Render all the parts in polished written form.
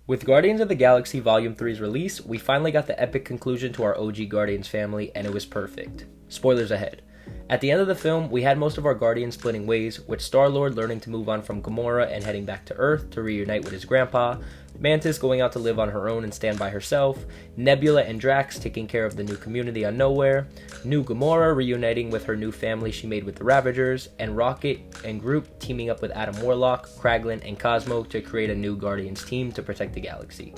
With Guardians of the Galaxy Volume 3's release, we finally got the epic conclusion to our OG Guardians family, and it was perfect. Spoilers ahead. At the end of the film, we had most of our Guardians splitting ways, with Star-Lord learning to move on from Gamora and heading back to Earth to reunite with his grandpa, Mantis going out to live on her own and stand by herself, Nebula and Drax taking care of the new community on Nowhere, new Gamora reuniting with her new family she made with the Ravagers, and Rocket and Groot teaming up with Adam Warlock, Kraglin, and Cosmo to create a new Guardians team to protect the galaxy.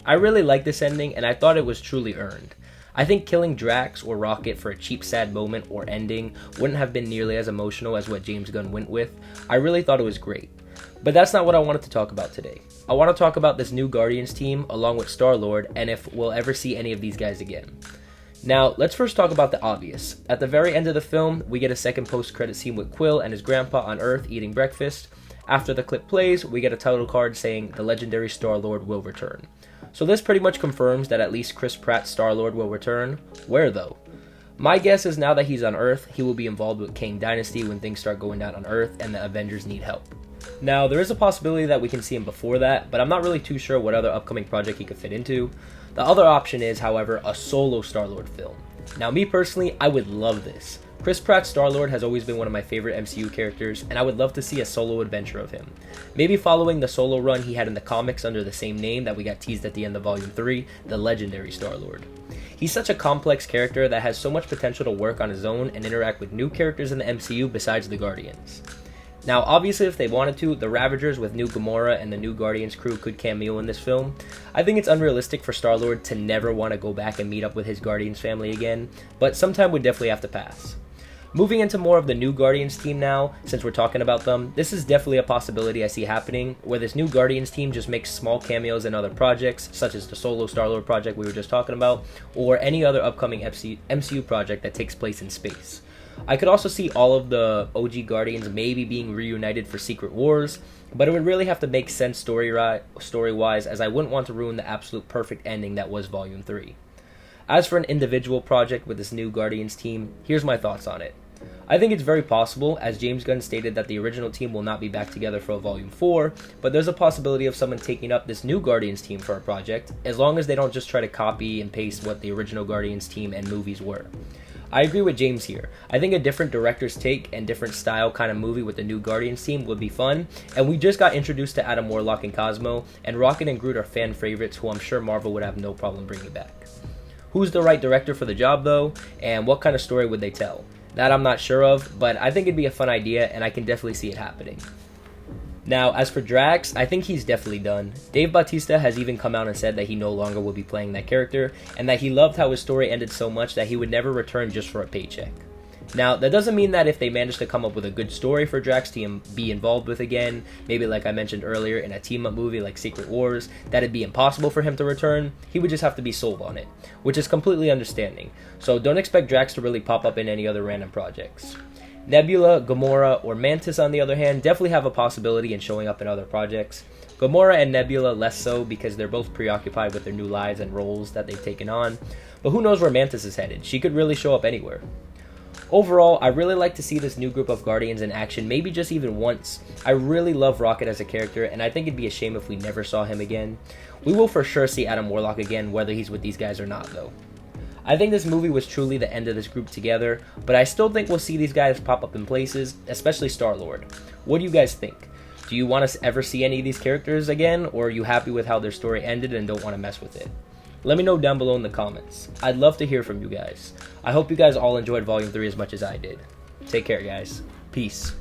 I really liked this ending, and I thought it was truly earned. I think killing Drax or Rocket for a cheap sad moment or ending wouldn't have been nearly as emotional as what James Gunn went with. I really thought it was great. But that's not what I wanted to talk about today. I want to talk about this new Guardians team along with Star-Lord and if we'll ever see any of these guys again. Now, let's first talk about the obvious. At the very end of the film, we get a second post-credit scene with Quill and his grandpa on Earth eating breakfast. After the clip plays, we get a title card saying the legendary Star-Lord will return. So this pretty much confirms that at least Chris Pratt's Star-Lord will return. Where though? My guess is now that he's on Earth, he will be involved with Kang Dynasty when things start going down on Earth and the Avengers need help. Now, there is a possibility that we can see him before that, but I'm not really too sure what other upcoming project he could fit into. The other option is, however, a solo Star-Lord film. Now, me personally, I would love this. Chris Pratt's Star-Lord has always been one of my favorite MCU characters, and I would love to see a solo adventure of him. Maybe following the solo run he had in the comics under the same name that we got teased at the end of Volume 3, the legendary Star-Lord. He's such a complex character that has so much potential to work on his own and interact with new characters in the MCU besides the Guardians. Now, obviously, if they wanted to, the Ravagers with new Gamora and the new Guardians crew could cameo in this film. I think it's unrealistic for Star-Lord to never want to go back and meet up with his Guardians family again, but sometime would definitely have to pass. Moving into more of the new Guardians team now, since we're talking about them, this is definitely a possibility I see happening, where this new Guardians team just makes small cameos in other projects, such as the solo Star-Lord project we were just talking about, or any other upcoming MCU project that takes place in space. I could also see all of the OG Guardians maybe being reunited for Secret Wars, but it would really have to make sense story-wise, as I wouldn't want to ruin the absolute perfect ending that was Volume 3. As for an individual project with this new Guardians team, here's my thoughts on it. I think it's very possible, as James Gunn stated that the original team will not be back together for a Volume 4, but there's a possibility of someone taking up this new Guardians team for a project, as long as they don't just try to copy and paste what the original Guardians team and movies were. I agree with James here. I think a different director's take and different style kind of movie with the new Guardians team would be fun, and we just got introduced to Adam Warlock and Cosmo, and Rocket and Groot are fan favorites who I'm sure Marvel would have no problem bringing back. Who's the right director for the job though, and what kind of story would they tell? That I'm not sure of, but I think it'd be a fun idea and I can definitely see it happening. Now, as for Drax, I think he's definitely done. Dave Bautista has even come out and said that he no longer will be playing that character, and that he loved how his story ended so much that he would never return just for a paycheck. Now, that doesn't mean that if they manage to come up with a good story for Drax to be involved with again, maybe like I mentioned earlier in a team-up movie like Secret Wars, that it'd be impossible for him to return. He would just have to be sold on it, which is completely understanding. So don't expect Drax to really pop up in any other random projects. Nebula, Gamora, or Mantis, on the other hand, definitely have a possibility in showing up in other projects. Gamora and Nebula less so because they're both preoccupied with their new lives and roles that they've taken on, but who knows where Mantis is headed? She could really show up anywhere. Overall, I really like to see this new group of Guardians in action, maybe just even once. I really love Rocket as a character, and I think it'd be a shame if we never saw him again. We will for sure see Adam Warlock again, whether he's with these guys or not though. I think this movie was truly the end of this group together, but I still think we'll see these guys pop up in places, especially Star-Lord. What do you guys think? Do you want to ever see any of these characters again, or are you happy with how their story ended and don't want to mess with it? Let me know down below in the comments. I'd love to hear from you guys. I hope you guys all enjoyed Volume 3 as much as I did. Take care, guys. Peace.